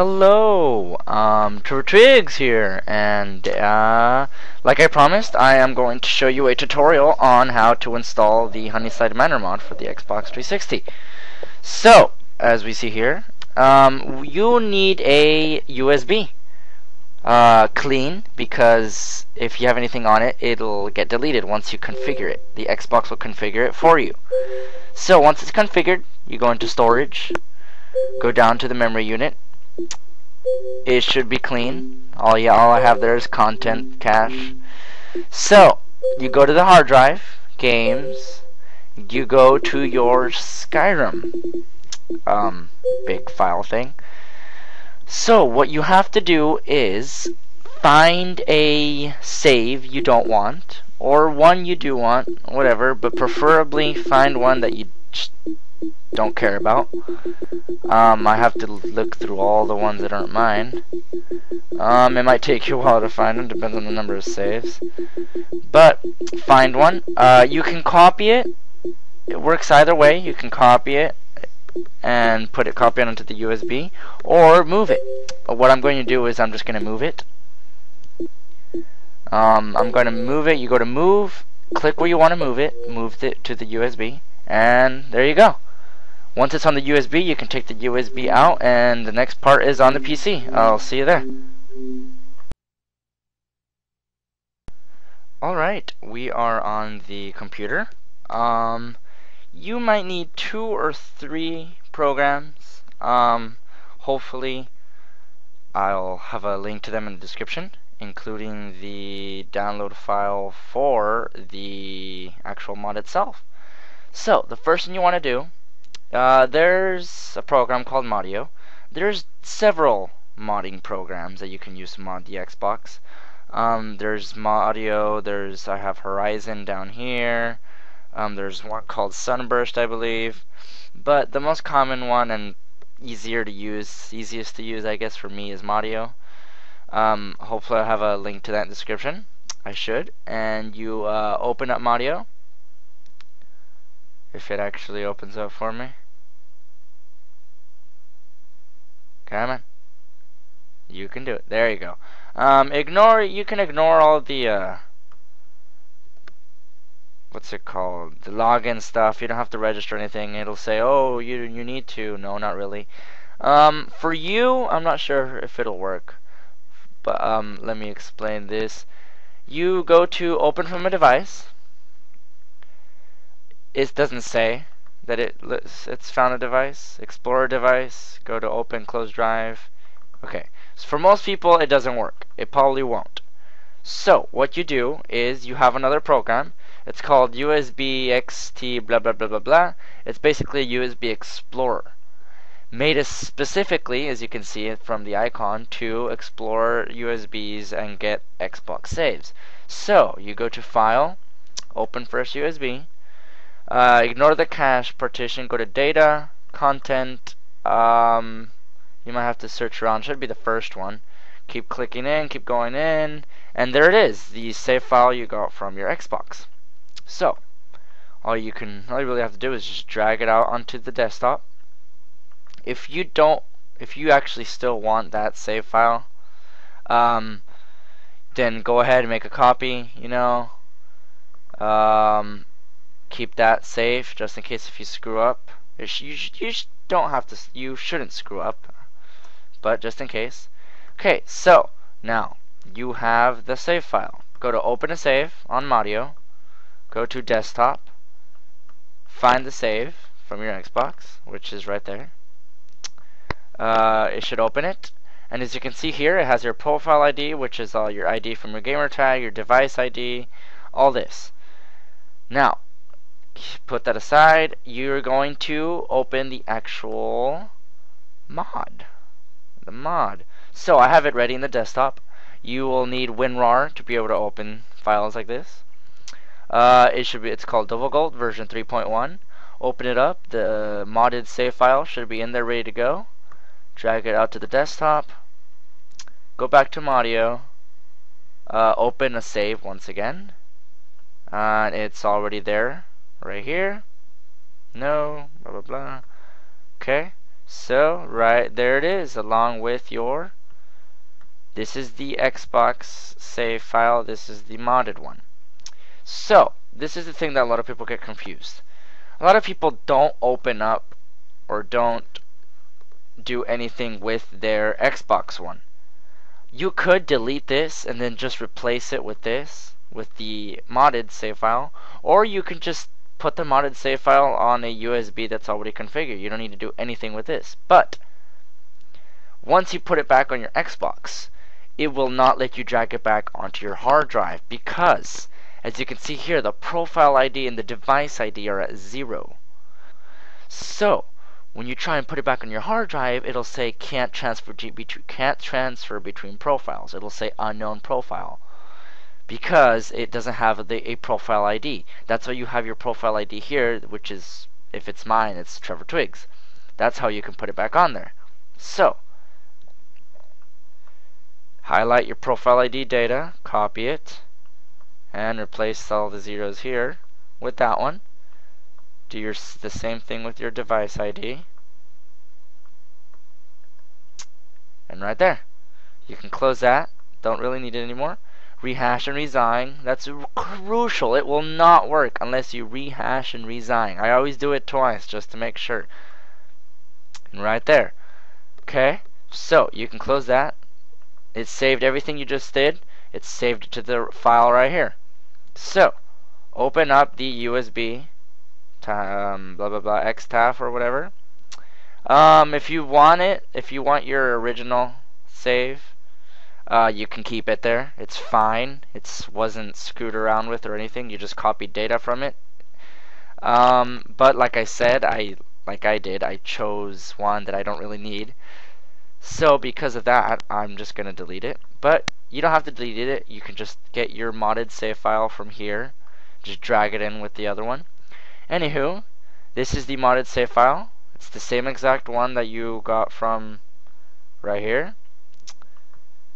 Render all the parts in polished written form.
Hello, Triggs here, and like I promised, I am going to show you a tutorial on how to install the Honeyside Manor mod for the Xbox 360. So, as we see here, you need a USB. Clean, because if you have anything on it, it'll get deleted once you configure it. The Xbox will configure it for you. So, once it's configured, you go into storage, go down to the memory unit. It should be clean. All I have there is content cache. So you go to the hard drive, games. You go to your Skyrim big file thing. So what you have to do is find a save you don't want, or one you do want, whatever, but preferably find one that you just don't care about. I have to look through all the ones that aren't mine. It might take you a while to find them, depends on the number of saves. But find one. You can copy it. It works either way. You can copy it and copy it onto the USB, or move it. But what I'm going to do is I'm just going to move it. I'm going to move it. You go to move, click where you want to move it to the USB, and there you go. Once it's on the USB, you can take the USB out, and the next part is on the PC. I'll see you there. Alright, we are on the computer. You might need 2 or 3 programs. Hopefully, I'll have a link to them in the description, including the download file for the actual mod itself. So, the first thing you want to do, there's a program called Modio. There's several modding programs that you can use to mod the Xbox. There's Modio, I have Horizon down here. There's one called Sunburst, I believe. But the most common one and easiest to use, I guess, for me is Modio. Hopefully I'll have a link to that in the description. I should. And you open up Modio. If it actually opens up for me. Come on. You can do it. There you go. You can ignore all the, what's it called? The login stuff. You don't have to register anything. It'll say, oh, you need to. No, not really. For you, I'm not sure if it'll work. But, let me explain this. You go to open from a device. It doesn't say that it's found a device. Explore a device. Go to open, close drive. Okay. So for most people, it doesn't work. It probably won't. So what you do is you have another program. It's called USB XT blah blah blah blah blah. It's basically a USB Explorer, made specifically, as you can see it from the icon, to explore USBs and get Xbox saves. So you go to File, open first USB. Ignore the cache partition, go to data, content, you might have to search around, should be the first one. Keep clicking in, keep going in, and there it is, the save file you got from your Xbox. So, all you really have to do is just drag it out onto the desktop. If you actually still want that save file, then go ahead and make a copy, keep that safe just in case if you screw up. You shouldn't screw up, but just in case. Okay, so now you have the save file. Go to open a save on Modio, go to desktop, find the save from your Xbox, which is right there. It should open it, and as you can see here, it has your profile ID, which is all your ID from your gamer tag, your device ID, all this. Now put that aside. You're going to open the actual mod. So I have it ready in the desktop. You will need WinRAR to be able to open files like this. It's called DoubleGold version 3.1. Open it up. The modded save file should be in there ready to go. Drag it out to the desktop. Go back to Modio. Open a save once again. And it's already there. Right here. No. Blah blah blah. Okay. So right there it is, along with your, this is the Xbox save file, this is the modded one. So this is the thing that a lot of people get confused. A lot of people don't open up or don't do anything with their Xbox one. You could delete this and then just replace it with this, with the modded save file, or you can just put the modded save file on a USB that's already configured. You don't need to do anything with this. But once you put it back on your Xbox, it will not let you drag it back onto your hard drive because, as you can see here, the profile ID and the device ID are at 0. So when you try and put it back on your hard drive, it'll say can't transfer between profiles. It'll say unknown profile because it doesn't have a profile ID. That's why you have your profile ID here, which is, if it's mine, it's Trevor Twiggs. That's how you can put it back on there. So highlight your profile ID data, copy it, and replace all the zeros here with that one. Do the same thing with your device ID. And right there. You can close that. Don't really need it anymore. Rehash and resign. That's crucial. It will not work unless you rehash and resign. I always do it twice just to make sure. And right there. Okay? So, you can close that. It saved everything you just did. It's saved it to the file right here. So, open up the USB blah blah blah xtaf or whatever. If you want your original save, you can keep it there. It's fine. It wasn't screwed around with or anything. You just copied data from it. But like I said, I chose one that I don't really need. So because of that, I'm just gonna delete it. But you don't have to delete it. You can just get your modded save file from here. Just drag it in with the other one. Anywho, this is the modded save file. It's the same exact one that you got from right here.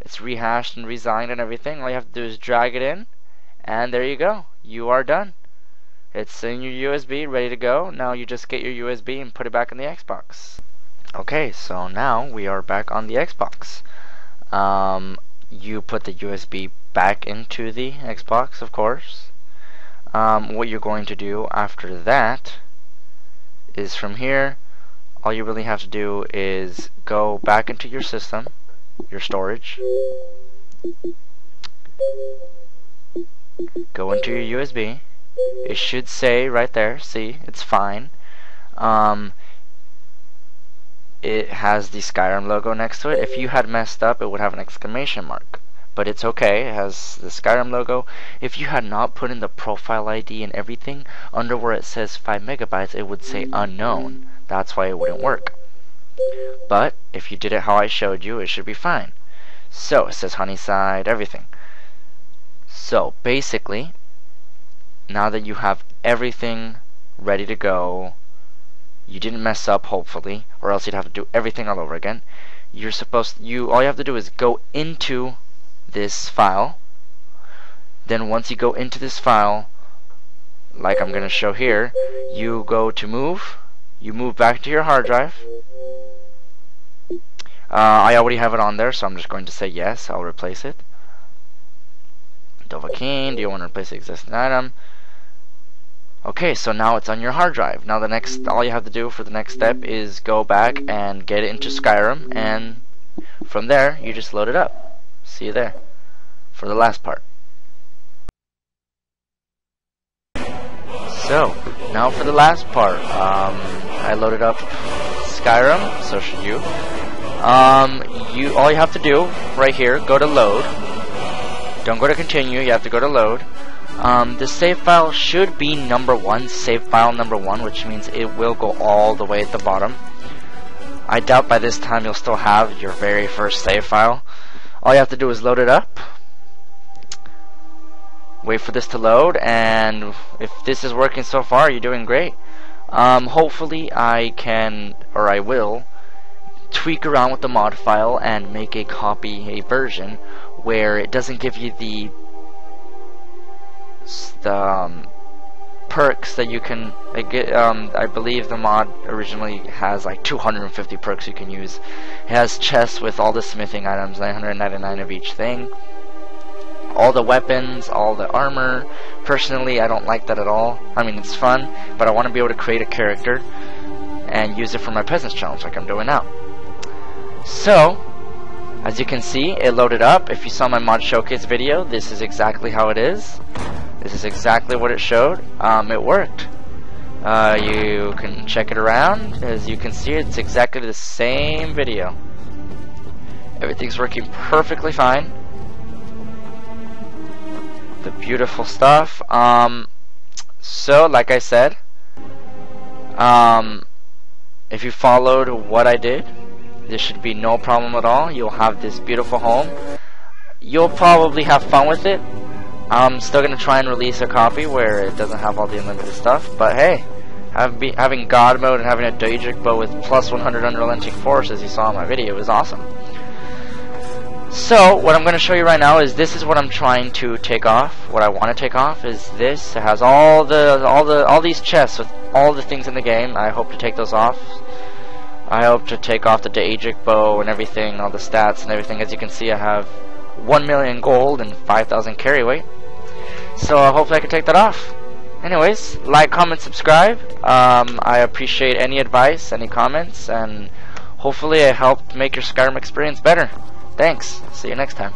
It's rehashed and resigned and everything. All you have to do is drag it in, and there you go. You are done. It's in your USB, ready to go. Now you just get your USB and put it back in the Xbox. Okay, so now we are back on the Xbox. You put the USB back into the Xbox, of course. What you're going to do after that is from here, all you really have to do is go back into your system, your storage, go into your USB. It should say right there, see, it's fine. It has the Skyrim logo next to it. If you had messed up, it would have an exclamation mark. But it's okay, it has the Skyrim logo. If you had not put in the profile ID and everything, under where it says 5 megabytes, it would say unknown. That's why it wouldn't work. But if you did it how I showed you, it should be fine. So it says Honeyside, everything. So basically, now that you have everything ready to go, you didn't mess up hopefully, or else you'd have to do everything all over again. All you have to do is go into this file. Then once you go into this file, like I'm gonna show here, you go to move. You move back to your hard drive. I already have it on there, so I'm just going to say yes. I'll replace it. Dovahkiin, do you want to replace the existing item? Okay, so now it's on your hard drive. Now all you have to do for the next step is go back and get it into Skyrim, and from there you just load it up. See you there for the last part. So now for the last part, I loaded up Skyrim, so should you. All you have to do right here, go to load. Don't go to continue, you have to go to load. The save file should be number 1, save file number 1, which means it will go all the way at the bottom. I doubt by this time you'll still have your very first save file. All you have to do is load it up, wait for this to load, and if this is working so far, you're doing great. Hopefully I will tweak around with the mod file and make a version where it doesn't give you the perks that you can get. I believe the mod originally has like 250 perks you can use. It has chests with all the smithing items, 999 of each thing. All the weapons, all the armor. Personally, I don't like that at all. I mean, it's fun, but I want to be able to create a character and use it for my Peasants Challenge like I'm doing now. So, as you can see, it loaded up. If you saw my mod showcase video, this is exactly how it is. This is exactly what it showed. It worked. You can check it around. As you can see, it's exactly the same video. Everything's working perfectly fine. The beautiful stuff. So, like I said, if you followed what I did, there should be no problem at all. You'll have this beautiful home. You'll probably have fun with it. I'm still going to try and release a copy where it doesn't have all the unlimited stuff. But hey, having God mode and having a Daedric bow with plus 100 unrelenting force, as you saw in my video, is awesome. So, what I'm going to show you right now is this is what I'm trying to take off. What I want to take off is this. It has all these chests with all the things in the game. I hope to take those off. I hope to take off the Daedric bow and everything, all the stats and everything. As you can see, I have 1 million gold and 5,000 carry weight. So hopefully I can take that off. Anyways, like, comment, subscribe. I appreciate any advice, any comments, and hopefully I helped make your Skyrim experience better. Thanks. See you next time.